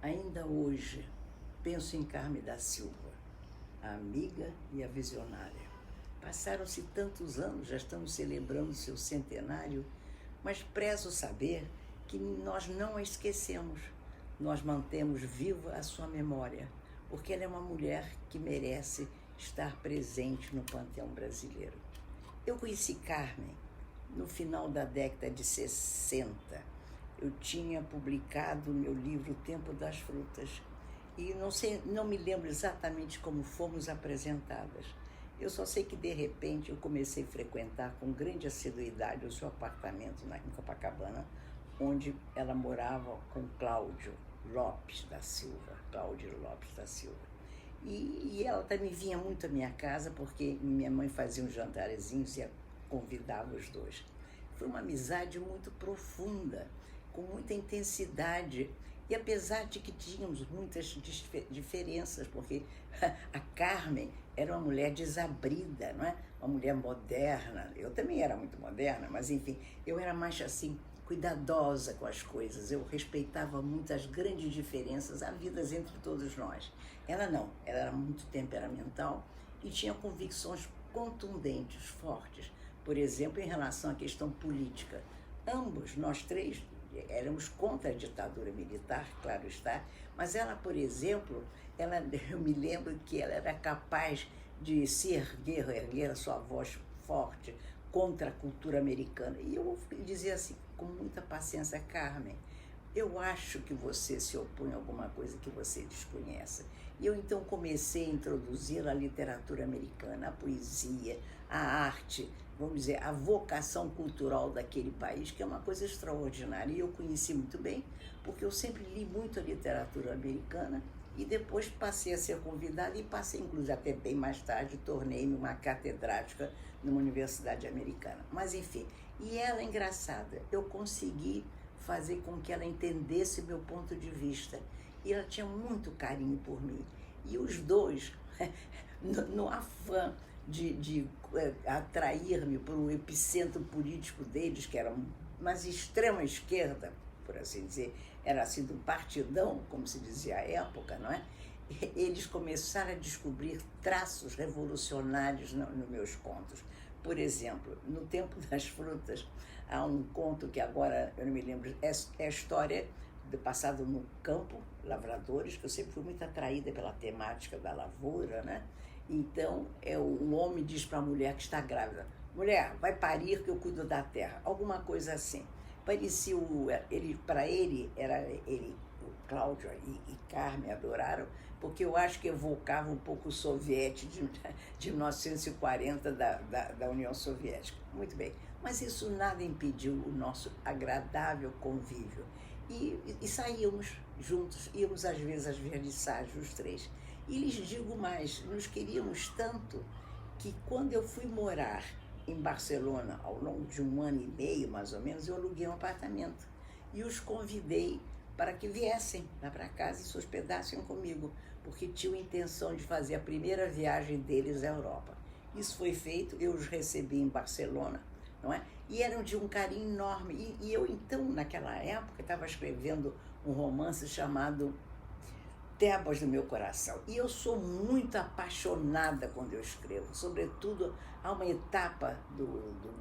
Ainda hoje, penso em Carme da Silva, a amiga e a visionária. Passaram-se tantos anos, já estamos celebrando seu centenário, mas prezo saber que nós não a esquecemos. Nós mantemos viva a sua memória, porque ela é uma mulher que merece estar presente no panteão brasileiro. Eu conheci Carmen no final da década de 60. Eu tinha publicado o meu livro O Tempo das Frutas e não me lembro exatamente como fomos apresentadas. Eu só sei que, de repente, eu comecei a frequentar com grande assiduidade o seu apartamento em Copacabana, onde ela morava com Cláudio Lopes da Silva. E ela também vinha muito à minha casa, porque minha mãe fazia uns jantarzinhos e convidava os dois. Foi uma amizade muito profunda, com muita intensidade, e apesar de que tínhamos muitas diferenças, porque a Carmen era uma mulher desabrida, não é? Uma mulher moderna. Eu também era muito moderna, mas enfim, eu era mais assim, cuidadosa com as coisas. Eu respeitava muito as grandes diferenças havidas entre todos nós. Ela não, ela era muito temperamental e tinha convicções contundentes, fortes. Por exemplo, em relação à questão política. Ambos, nós três, éramos contra a ditadura militar, claro está, mas ela, por exemplo, eu me lembro que ela era capaz de se erguer a sua voz forte contra a cultura americana. E eu dizia assim, com muita paciência: Carmen, eu acho que você se opõe a alguma coisa que você desconhece. E eu então comecei a introduzir a literatura americana, a poesia, a arte, vamos dizer, a vocação cultural daquele país, que é uma coisa extraordinária. E eu conheci muito bem, porque eu sempre li muito a literatura americana e depois passei a ser convidada e passei, inclusive, até bem mais tarde, tornei-me uma catedrática numa universidade americana. Mas, enfim, e ela é engraçada, eu consegui fazer com que ela entendesse meu ponto de vista. E ela tinha muito carinho por mim. E os dois, no afã de atrair-me para o epicentro político deles, que era uma extrema esquerda, por assim dizer, era assim do partidão, como se dizia à época, não é? Eles começaram a descobrir traços revolucionários nos meus contos. Por exemplo, no Tempo das Frutas, há um conto que agora eu não me lembro, é a história do passado no campo, lavradores, que eu sempre fui muito atraída pela temática da lavoura, né? Então, o homem diz para a mulher que está grávida: mulher, vai parir que eu cuido da terra. Alguma coisa assim. Parecia, para ele, o Cláudio e Carmen adoraram, porque eu acho que evocava um pouco o soviético de 1940 da União Soviética. Muito bem. Mas isso nada impediu o nosso agradável convívio. E saíamos juntos, íamos às vezes às vernissagens, os três. E lhes digo mais, nos queríamos tanto que quando eu fui morar em Barcelona, ao longo de 1 ano e meio, mais ou menos, eu aluguei um apartamento e os convidei para que viessem lá para casa e se hospedassem comigo, porque tinham intenção de fazer a primeira viagem deles à Europa. Isso foi feito, eu os recebi em Barcelona, não é? E eram de um carinho enorme. E eu, então, naquela época, estava escrevendo um romance chamado Tebas do Meu Coração. E eu sou muito apaixonada quando eu escrevo. Sobretudo, há uma etapa do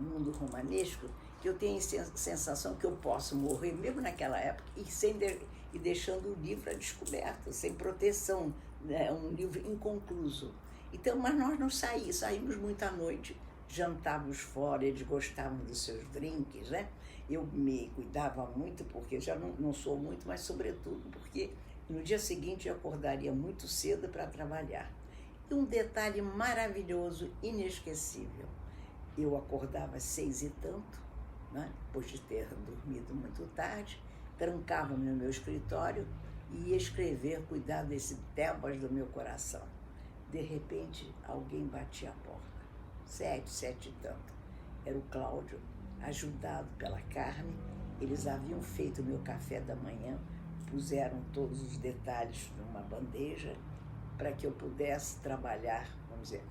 mundo romanesco que eu tenho a sensação que eu posso morrer, mesmo naquela época, e deixando o livro a descoberto, sem proteção, né? Um livro inconcluso. Então, mas nós não saímos muito à noite, jantávamos fora, eles gostavam dos seus drinks, né? Eu me cuidava muito, porque já não sou muito, mas sobretudo porque no dia seguinte eu acordaria muito cedo para trabalhar. E um detalhe maravilhoso, inesquecível: eu acordava às 6 e tanto, né? Depois de ter dormido muito tarde, trancava-me no meu escritório e ia escrever, cuidar desse Tebas do Meu Coração. De repente, alguém batia a porta. 7 e tanto. Era o Cláudio, ajudado pela Carmen. Eles haviam feito o meu café da manhã, puseram todos os detalhes numa bandeja para que eu pudesse trabalhar, vamos dizer,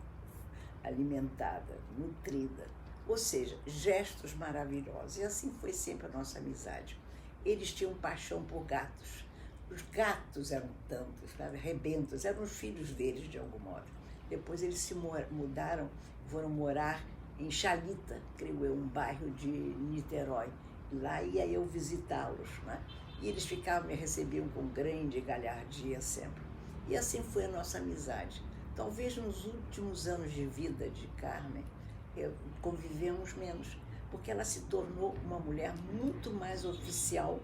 alimentada, nutrida. Ou seja, gestos maravilhosos. E assim foi sempre a nossa amizade. Eles tinham paixão por gatos. Os gatos eram tantos, sabe? Rebentos, eram os filhos deles de algum modo. Depois eles se mudaram, foram morar em Chalita, creio eu, um bairro de Niterói. Lá ia eu visitá-los, né? E eles me recebiam com grande galhardia sempre. E assim foi a nossa amizade. Talvez nos últimos anos de vida de Carmen, convivemos menos, porque ela se tornou uma mulher muito mais oficial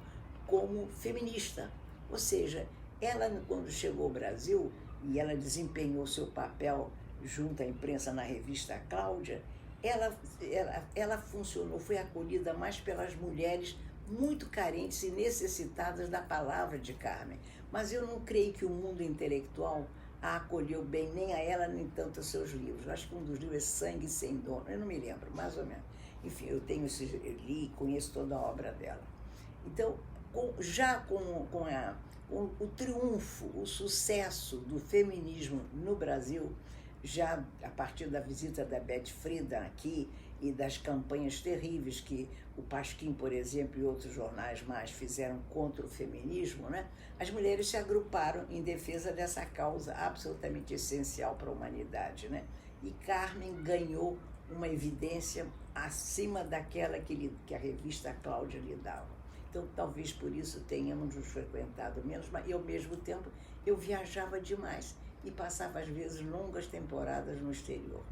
como feminista. Ou seja, ela, quando chegou ao Brasil, e ela desempenhou seu papel junto à imprensa na revista Cláudia, ela funcionou, foi acolhida mais pelas mulheres muito carentes e necessitadas da palavra de Carmen. Mas eu não creio que o mundo intelectual a acolheu bem, nem a ela, nem tanto aos seus livros. Eu acho que um dos livros é Sangue Sem Dono, eu não me lembro, mais ou menos. Enfim, eu li e conheço toda a obra dela. Então, já com o triunfo, o sucesso do feminismo no Brasil, já a partir da visita da Beth Friedan aqui e das campanhas terríveis que o Pasquim, por exemplo, e outros jornais mais fizeram contra o feminismo, né? As mulheres se agruparam em defesa dessa causa absolutamente essencial para a humanidade, né? E Carmen ganhou uma evidência acima daquela que a revista Cláudia lhe dava. Então, talvez por isso tenhamos nos frequentado menos, mas ao mesmo tempo eu viajava demais e passava, às vezes, longas temporadas no exterior.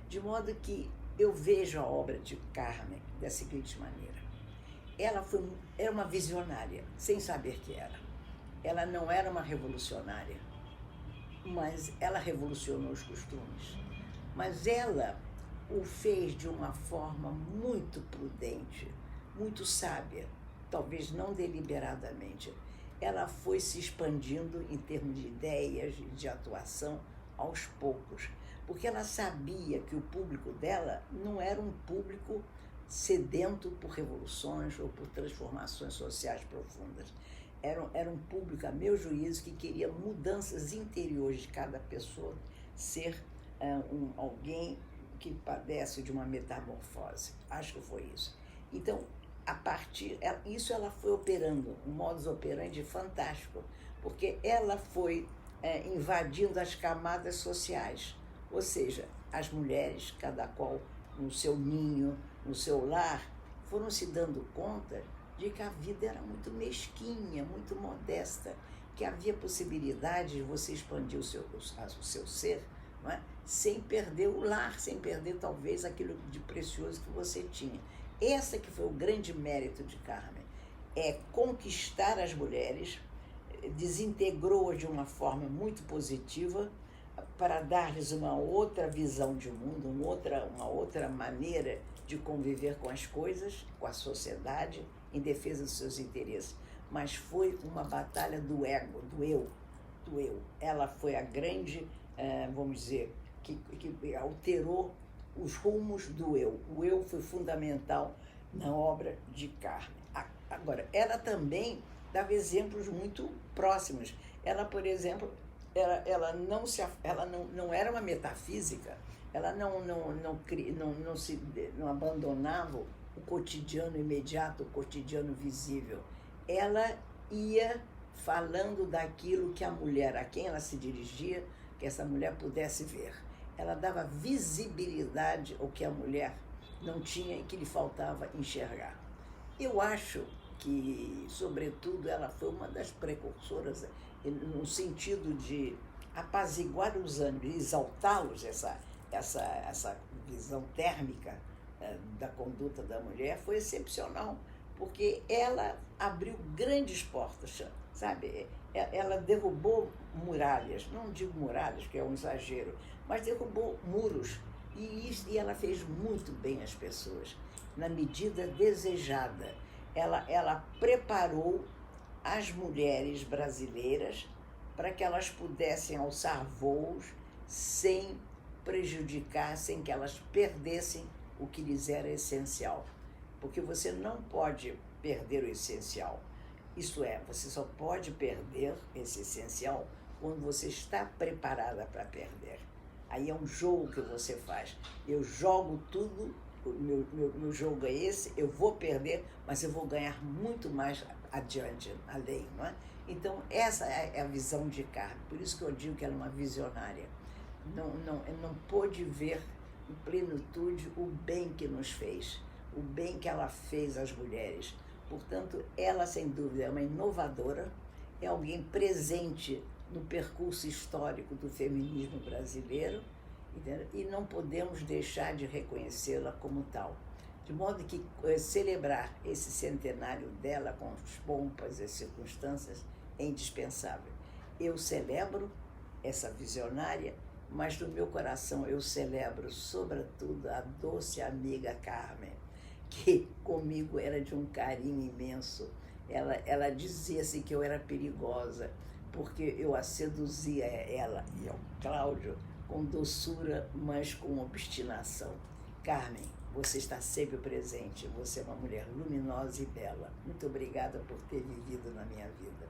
De modo que eu vejo a obra de Carmen da seguinte maneira. Ela era uma visionária, sem saber que era. Ela não era uma revolucionária, mas ela revolucionou os costumes. Mas ela o fez de uma forma muito prudente, muito sábia, talvez não deliberadamente. Ela foi se expandindo em termos de ideias, de atuação, aos poucos, porque ela sabia que o público dela não era um público sedento por revoluções ou por transformações sociais profundas. Era um público, a meu juízo, que queria mudanças interiores de cada pessoa, ser alguém que padece de uma metamorfose. Acho que foi isso. Então, isso ela foi operando, um modus operandi fantástico, porque ela foi invadindo as camadas sociais, ou seja, as mulheres, cada qual no seu ninho, no seu lar, foram se dando conta de que a vida era muito mesquinha, muito modesta, que havia possibilidade de você expandir o seu ser, não é? Sem perder o lar, sem perder talvez aquilo de precioso que você tinha. Esse que foi o grande mérito de Carmen, é conquistar as mulheres, desintegrou-as de uma forma muito positiva para dar-lhes uma outra visão de mundo, uma outra maneira de conviver com as coisas, com a sociedade, em defesa dos seus interesses. Mas foi uma batalha do ego, do eu. Ela foi a grande, vamos dizer, que alterou os rumos do eu. O eu foi fundamental na obra de Carmen. Agora, ela também dava exemplos muito próximos. Ela, por exemplo, ela não era uma metafísica, ela não abandonava o cotidiano imediato, o cotidiano visível. Ela ia falando daquilo que a mulher, a quem ela se dirigia, que essa mulher pudesse ver. Ela dava visibilidade ao que a mulher não tinha e que lhe faltava enxergar. Eu acho que, sobretudo, ela foi uma das precursoras no sentido de apaziguar os ânimos, exaltá-los, essa visão térmica da conduta da mulher foi excepcional, porque ela abriu grandes portas, sabe? Ela derrubou muralhas, não digo muralhas, que é um exagero, mas derrubou muros, e ela fez muito bem às pessoas, na medida desejada. Ela preparou as mulheres brasileiras para que elas pudessem alçar voos sem prejudicar, sem que elas perdessem o que lhes era essencial. Porque você não pode perder o essencial. Isto é, você só pode perder esse essencial quando você está preparada para perder. Aí é um jogo que você faz. Eu jogo tudo meu jogo é esse, eu vou perder, mas eu vou ganhar muito mais adiante, além, não é? Então, essa é a visão de Carmen, por isso que eu digo que ela é uma visionária. Não pôde ver em plenitude o bem que nos fez, o bem que ela fez às mulheres. Portanto, ela, sem dúvida, é uma inovadora, é alguém presente no percurso histórico do feminismo brasileiro, entendeu? E não podemos deixar de reconhecê-la como tal. De modo que celebrar esse centenário dela com as pompas e circunstâncias é indispensável. Eu celebro essa visionária, mas no meu coração eu celebro, sobretudo, a doce amiga Carmen, que comigo era de um carinho imenso. Ela dizia assim que eu era perigosa, porque eu a seduzia, ela e ao Cláudio, com doçura, mas com obstinação. Carmen, você está sempre presente, você é uma mulher luminosa e bela. Muito obrigada por ter vivido na minha vida.